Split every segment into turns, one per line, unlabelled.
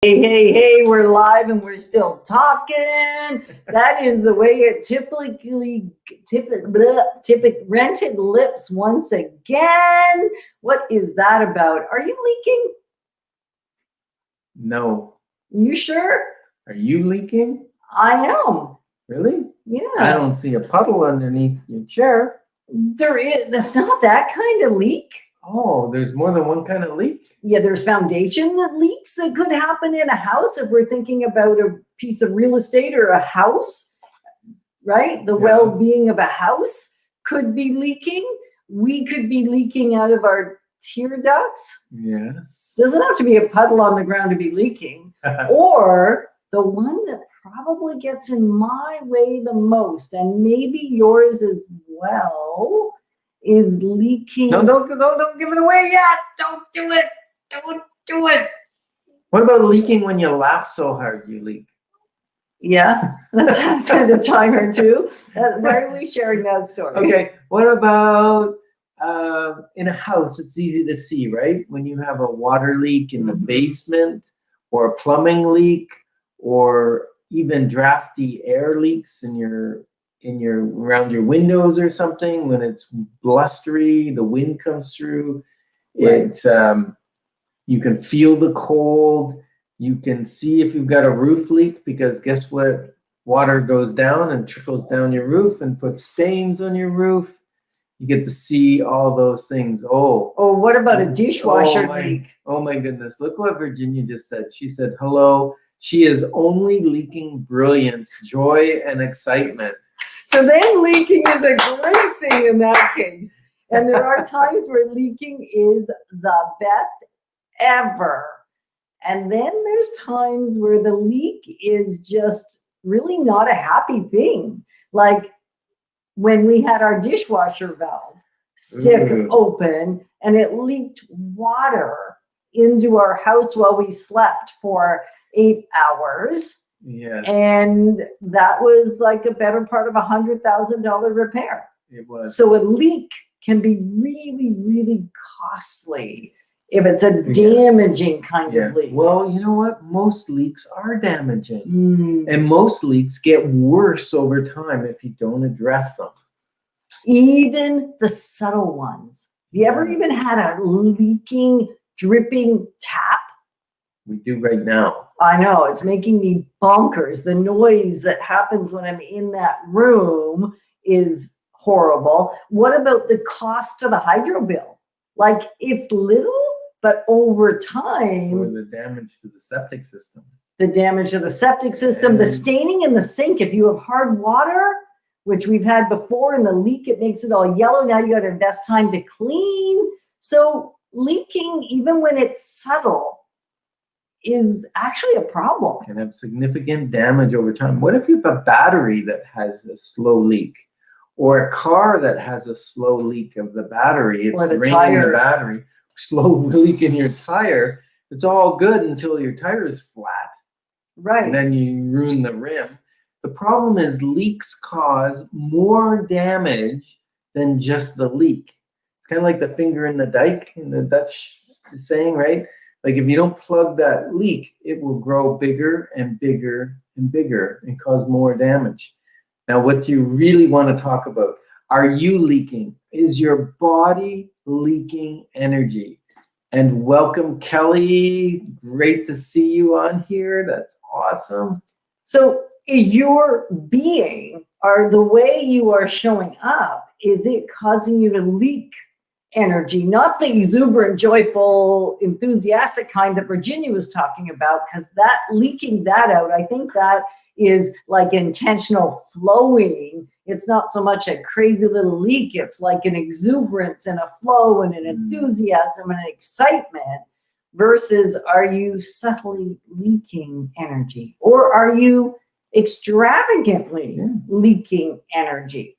Hey, we're live and we're still talking. That is the way it typically rented lips once again. What is that about? Are you leaking?
No.
You sure?
Are you leaking?
I am.
Really?
Yeah.
I don't see a puddle underneath your chair.
There is. That's not that kind of leak.
Oh, there's more than one kind of leak?
Yeah, there's foundation that leaks that could happen in a house if we're thinking about a piece of real estate or a house, right? The well-being of a house could be leaking. We could be leaking out of our tear ducts.
Yes.
Doesn't have to be a puddle on the ground to be leaking. Or the one that probably gets in my way the most, and maybe yours as well, is leaking.
No, don't give it away yet. Don't do it. Don't do it. What about leaking when you laugh so hard you leak?
Yeah, that's happened a time or two. Why are we sharing that story?
Okay, what about in a house? It's easy to see, right? When you have a water leak in the basement, or a plumbing leak, or even drafty air leaks in your around your windows or something. When it's blustery, the wind comes through. It you can feel the cold. You can see if you've got a roof leak, because guess what? Water goes down and trickles down your roof and puts stains on your roof. You get to see all those things. Oh,
what about a dishwasher leak?
Oh my goodness. Look what Virginia just said. She said, hello. She is only leaking brilliance, joy, and excitement.
So then leaking is a great thing in that case. And there are times where leaking is the best ever. And then there's times where the leak is just really not a happy thing. Like when we had our dishwasher valve stick open and it leaked water into our house while we slept for 8 hours.
Yes.
And that was like a better part of $100,000 repair.
It was.
So a leak can be really, really costly if it's a damaging kind of leak.
Well, you know what? Most leaks are damaging. And most leaks get worse over time if you don't address them.
Even the subtle ones. Have you ever even had a leaking, dripping tap?
We do right now.
I know, it's making me bonkers. The noise that happens when I'm in that room is horrible. What about the cost of the hydro bill? Like, it's little, but over time.
Or the damage to the septic system.
The damage to the septic system, the staining in the sink. If you have hard water, which we've had before, and the leak, it makes it all yellow. Now you got to invest time to clean. So leaking, even when it's subtle, is actually a problem.
Can have significant damage over time. What if you have a battery that has a slow leak? Or a car that has a slow leak of the battery? It's
or the
draining
tire.
The battery. Slow leak in your tire. It's all good until your tire is flat.
Right.
And then you ruin the rim. The problem is leaks cause more damage than just the leak. It's kind of like the finger in the dike in the Dutch saying, right? Like if you don't plug that leak, it will grow bigger and bigger and bigger and cause more damage. Now, what you really want to talk about, are you leaking? Is your body leaking energy? And welcome, Kelly. Great to see you on here. That's awesome.
So your being, or the way you are showing up, is it causing you to leak energy? Not the exuberant, joyful, enthusiastic kind that Virginia was talking about, because that leaking that out, I think that is like intentional flowing. It's not so much a crazy little leak. It's like an exuberance and a flow and an enthusiasm and an excitement. Versus, are you subtly leaking energy, or are you extravagantly leaking energy?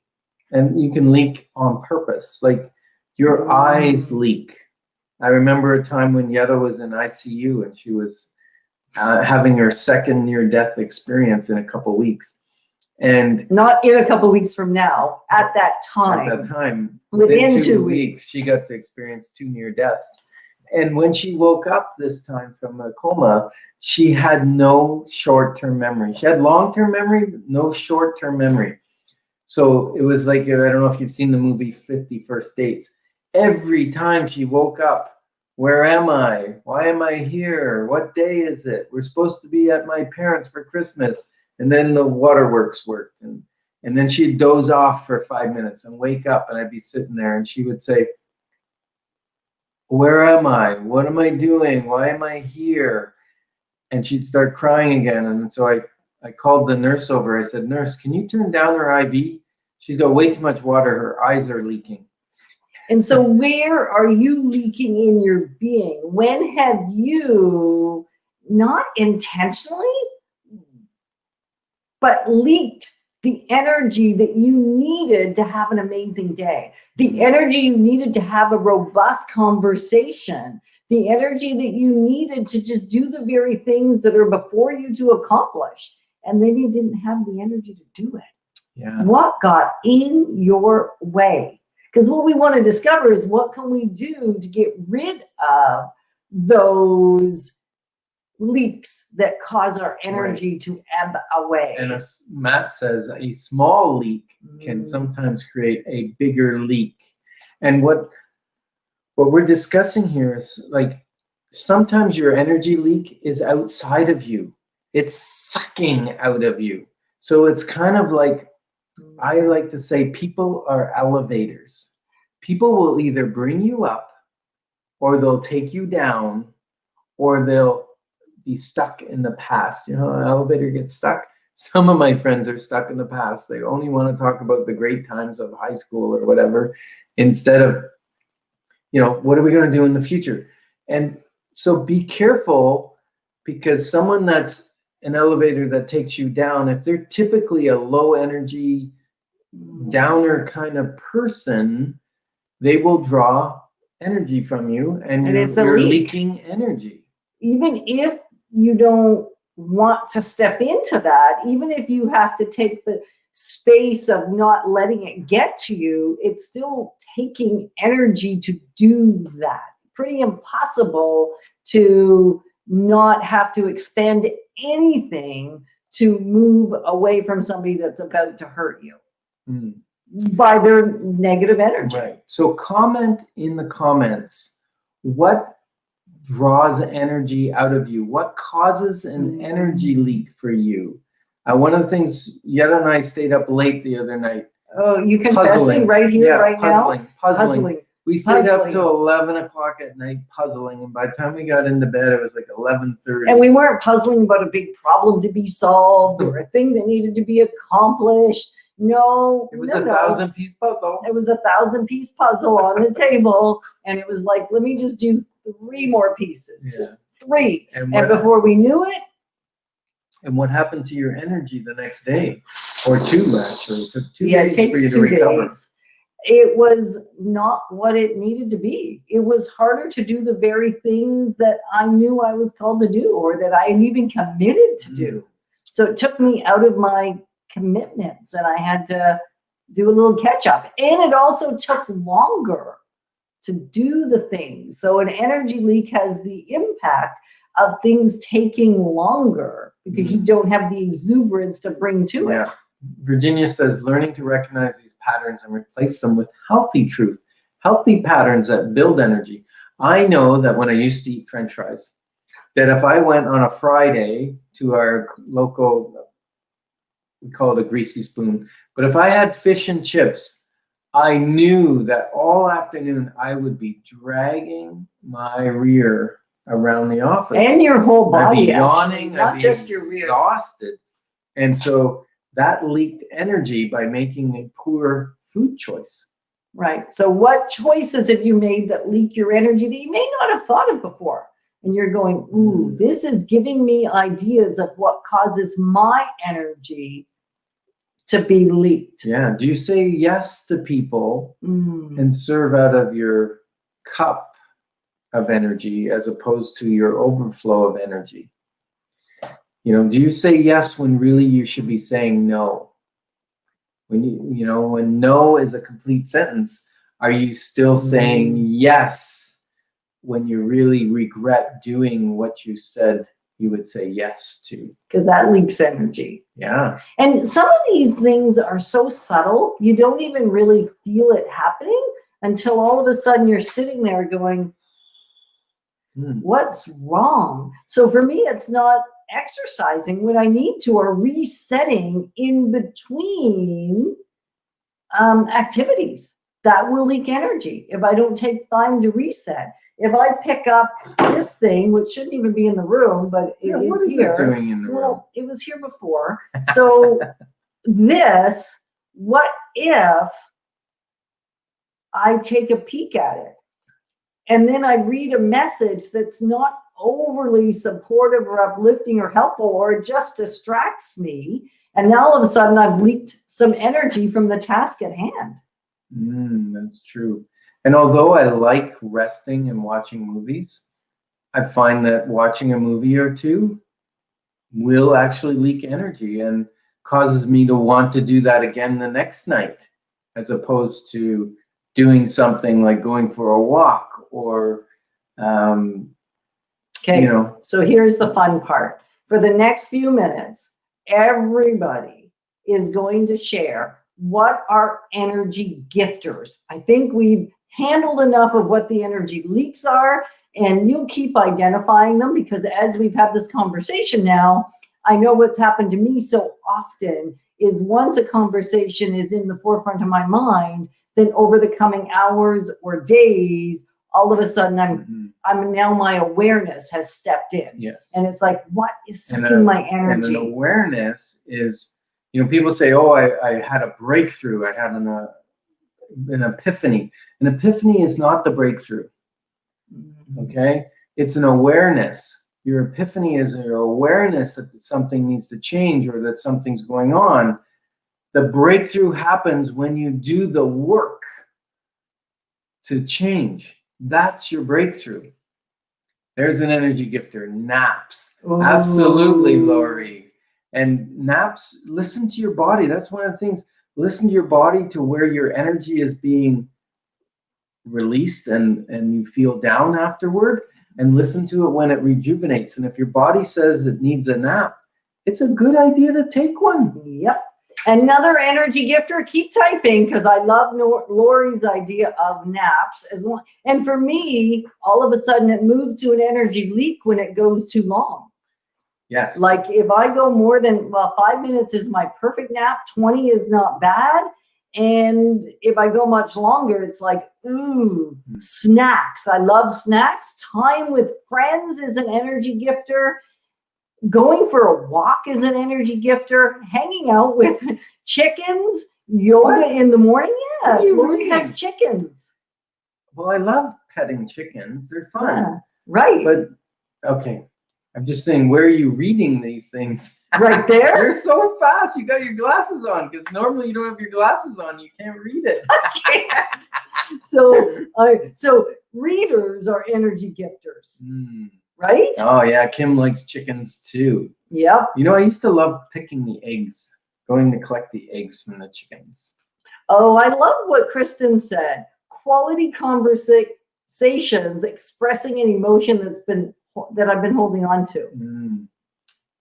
And you can leak on purpose. Like your eyes leak. I remember a time when Yetta was in ICU and she was having her second near-death experience in a couple weeks. And
not in a couple weeks from now, at that time.
At that time,
within 2
weeks, she got to experience 2 near deaths. And when she woke up this time from a coma, she had no short-term memory. She had long-term memory, but no short-term memory. So it was like, I don't know if you've seen the movie 50 First Dates. Every time she woke up, where am I? Why am I here? What day is it? We're supposed to be at my parents' for Christmas. And then the waterworks worked. And then she'd doze off for 5 minutes and wake up, and I'd be sitting there and she would say, where am I? What am I doing? Why am I here? And she'd start crying again. And so I called the nurse over. I said, nurse, can you turn down her IV? She's got way too much water. Her eyes are leaking.
And so where are you leaking in your being? When have you, not intentionally, but leaked the energy that you needed to have an amazing day, the energy you needed to have a robust conversation, the energy that you needed to just do the very things that are before you to accomplish, and then you didn't have the energy to do it?
Yeah.
What got in your way? Because what we want to discover is, what can we do to get rid of those leaks that cause our energy to ebb away?
And as Matt says, a small leak can sometimes create a bigger leak. And what we're discussing here is, like, sometimes your energy leak is outside of you. It's sucking out of you. So it's kind of like, I like to say, people are elevators. People will either bring you up, or they'll take you down, or they'll be stuck in the past. You know, an elevator gets stuck. Some of my friends are stuck in the past. They only want to talk about the great times of high school or whatever, instead of, you know, what are we going to do in the future? And so be careful, because someone that's an elevator that takes you down, if they're typically a low energy, downer kind of person, they will draw energy from you, and you're leaking energy.
Even if you don't want to step into that, even if you have to take the space of not letting it get to you, it's still taking energy to do that. Pretty impossible to not have to expend anything to move away from somebody that's about to hurt you by their negative energy.
Right. So comment in the comments, what draws energy out of you? What causes an energy leak for you? One of the things, Yetta and I stayed up late the other night.
Oh, you confessing right here, right
now?
Puzzling.
We stayed up till 11 o'clock at night puzzling, and by the time we got into bed, it was like 11:30.
And we weren't puzzling about a big problem to be solved or a thing that needed to be accomplished. No,
it was a 1,000-piece puzzle.
It was a 1,000-piece puzzle on the table, and it was like, let me just do 3 more pieces, just 3. And before we knew it.
And what happened to your energy the next day, or 2 actually? It took 2 days
it takes
for you to
2
recover.
days. It was not what it needed to be. It was harder to do the very things that I knew I was called to do, or that I had even committed to do. So it took me out of my commitments, and I had to do a little catch up. And it also took longer to do the things. So an energy leak has the impact of things taking longer, because you don't have the exuberance to bring to it.
Virginia says, learning to recognize these patterns and replace them with healthy truth, healthy patterns that build energy. I know that when I used to eat French fries, that if I went on a Friday to our local, we call it a greasy spoon, but if I had fish and chips, I knew that all afternoon I would be dragging my rear around the office.
And your whole body,
I'd be yawning,
not
I'd be
just your rear.
Exhausted. And so that leaked energy by making a poor food choice.
Right. So what choices have you made that leak your energy that you may not have thought of before? And you're going, ooh, this is giving me ideas of what causes my energy to be leaked.
Yeah. Do you say yes to people and serve out of your cup of energy as opposed to your overflow of energy? You know, do you say yes when really you should be saying no? When when no is a complete sentence, are you still saying yes when you really regret doing what you said you would say yes to.
Because that leaks energy.
Yeah.
And some of these things are so subtle, you don't even really feel it happening until all of a sudden you're sitting there going, what's wrong? So for me, it's not exercising when I need to or resetting in between activities. That will leak energy if I don't take time to reset. If I pick up this thing, which shouldn't even be in the room, but it is
what is
here.
it doing in the room?
Well, it was here before. So this, what if I take a peek at it and then I read a message that's not overly supportive or uplifting or helpful, or it just distracts me, and now all of a sudden I've leaked some energy from the task at hand.
That's true. And although I like resting and watching movies, I find that watching a movie or two will actually leak energy and causes me to want to do that again the next night, as opposed to doing something like going for a walk or,
Okay, so here's the fun part. For the next few minutes, everybody is going to share what are energy gifters. I think we've handled enough of what the energy leaks are, and you'll keep identifying them, because as we've had this conversation now, I know what's happened to me so often is once a conversation is in the forefront of my mind, then over the coming hours or days, all of a sudden I'm now my awareness has stepped in.
Yes.
And it's like, what is sucking my
And
energy?
an awareness is, people say, oh, I had a breakthrough. I had an epiphany. An epiphany is not the breakthrough. Okay? It's an awareness. Your epiphany is your awareness that something needs to change or that something's going on. The breakthrough happens when you do the work to change. That's your breakthrough. There's an energy gifter, naps.
Ooh.
Absolutely, Lori. And naps, listen to your body. That's one of the things. Listen to your body, to where your energy is being released and you feel down afterward, and listen to it when it rejuvenates. And if your body says it needs a nap, it's a good idea to take one.
Yep. Another energy gifter, keep typing, because I love Lori's idea of naps. And for me, all of a sudden it moves to an energy leak when it goes too long.
Yes.
Like if I go more than, 5 minutes is my perfect nap, 20 is not bad. And if I go much longer, it's like, snacks. I love snacks. Time with friends is an energy gifter. Going for a walk is an energy gifter. Hanging out with chickens, yoga in the morning. Yeah, Lori has chickens.
Well, I love petting chickens. They're fun.
Yeah, right.
But, okay. I'm just saying, where are you reading these things?
Right there?
You're so fast. You got your glasses on, because normally you don't have your glasses on. You can't read it.
I can't. So readers are energy gifters. Right?
Oh, yeah. Kim likes chickens too.
Yep.
I used to love picking the eggs, going to collect the eggs from the chickens.
Oh, I love what Kristen said. Quality conversations expressing an emotion that I've been holding on to.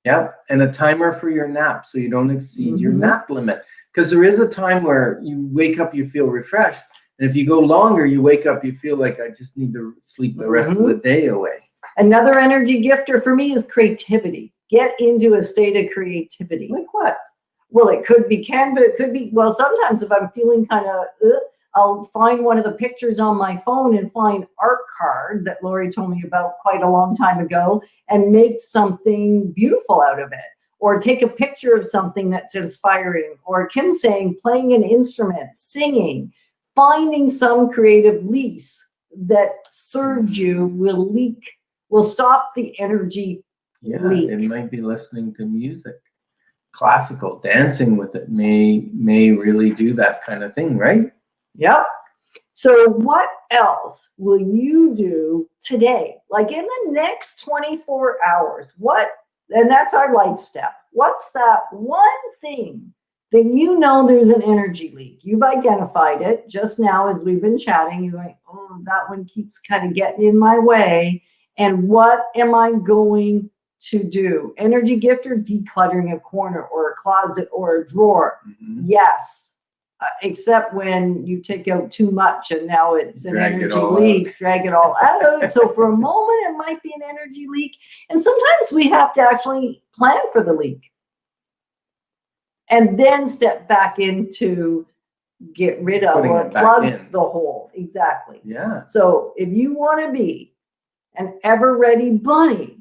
Yeah. And a timer for your nap, so you don't exceed your nap limit. Because there is a time where you wake up, you feel refreshed. And if you go longer, you wake up, you feel like I just need to sleep the rest of the day away. Another
energy gifter for me is creativity. Get into a state of creativity.
Like what?
Well, it could be Canva. It could be, sometimes if I'm feeling kind of, I'll find one of the pictures on my phone and find art card that Lori told me about quite a long time ago and make something beautiful out of it. Or take a picture of something that's inspiring. Or Kim saying, playing an instrument, singing, finding some creative lease that serves you will stop the energy leak.
It might be listening to music. Classical, dancing with it may really do that kind of thing, right?
Yep. So what else will you do today? Like in the next 24 hours, and that's our life step. What's that one thing then you know there's an energy leak. You've identified it just now as we've been chatting. You're like, oh, that one keeps kind of getting in my way. And what am I going to do? Energy gifter, decluttering a corner or a closet or a drawer.
Mhm.
Yes. Except when you take out too much and now it's an
Drag it
energy
all
leak, drag it all out. So for a moment, it might be an energy leak. And sometimes we have to actually plan for the leak and then step back into get rid of
Putting
or
it back
plug
in.
the hole. Exactly.
Yeah.
So if you want to be an ever ready bunny,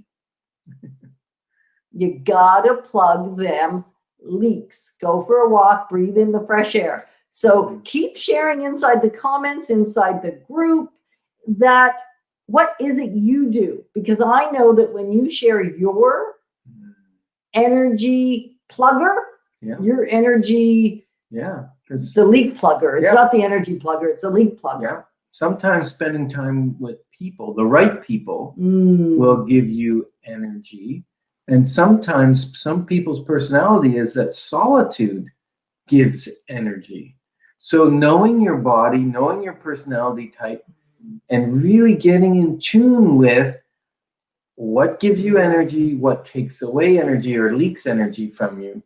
you gotta plug them leaks. Go for a walk, breathe in the fresh air. So keep sharing inside the comments, inside the group, that what is it you do? Because I know that when you share your energy plugger,
Yeah.
your energy,
Yeah. 'Cause
the leak plugger. It's
Yeah.
not the energy plugger, it's a leak plugger.
yeah, sometimes spending time with people, the right people,
Mm.
will give you energy. And sometimes some people's personality is that solitude gives energy. So knowing your body, knowing your personality type, and really getting in tune with what gives you energy, what takes away energy or leaks energy from you.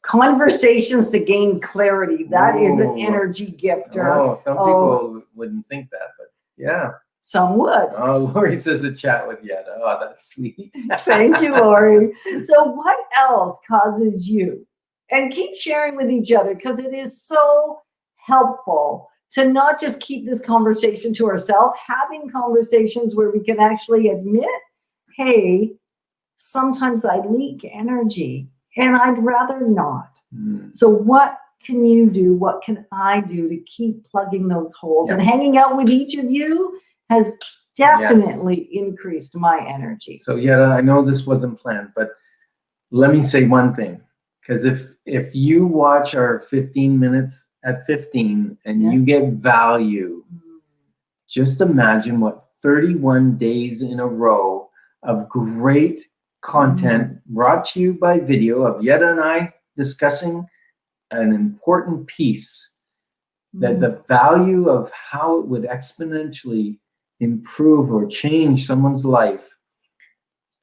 Conversations to gain clarity. That is an
Ooh.
energy gifter.
Oh, some people wouldn't think that, but yeah.
Some would.
Oh, Lori says a chat with Yetta. Oh, that's sweet.
Thank you, Lori. So what else causes you? And keep sharing with each other because it is so helpful to not just keep this conversation to ourselves, having conversations where we can actually admit, hey, sometimes I leak energy and I'd rather not.
Mm.
So what can you do? What can I do to keep plugging those holes?
Yeah.
And hanging out with each of you has definitely increased my energy.
So Yetta, I know this wasn't planned, but let me say one thing. Because if you watch our 15 minutes at 15 and
Yeah.
you get value, just imagine what 31 days in a row of great content brought to you by video of Yetta and I discussing an important piece, that the value of how it would exponentially improve or change someone's life.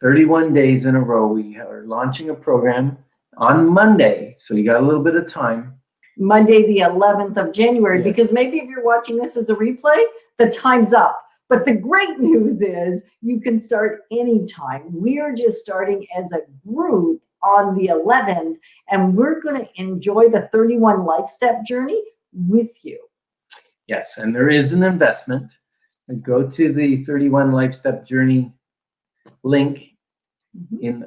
31 days in a row, we are launching a program on Monday, so you got a little bit of time.
Monday, the 11th of January,
Yes.
because maybe if you're watching this as a replay, the time's up. But the great news is you can start anytime. We are just starting as a group on the 11th, and we're going to enjoy the 31 Life Step journey with you.
Yes, and there is an investment. Go to the 31 Life Step Journey link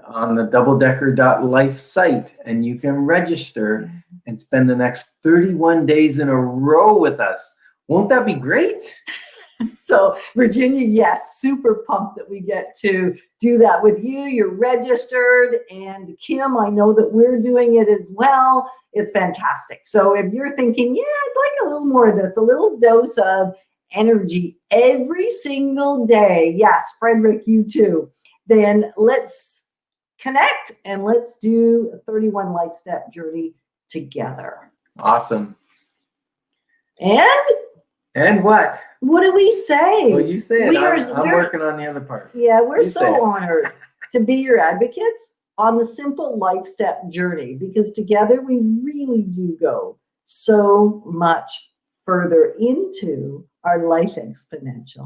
on the doubledecker.life site, and you can register and spend the next 31 days in a row with us. Won't that be great?
So Virginia, yes, super pumped that we get to do that with you. You're registered, and Kim, I know that we're doing it as well. It's fantastic. So if you're thinking, yeah, I'd like a little more of this, a little dose of energy every single day. Yes, Frederick, you too. Then let's connect and let's do a 31 Life Step journey together.
Awesome.
And
what?
What do we say?
Well, you say it. I'm
We're-
working on the other part.
Yeah, we're
You say it.
so honored to be your advocates on the simple life step journey, because together we really do go so much further into our life exponential.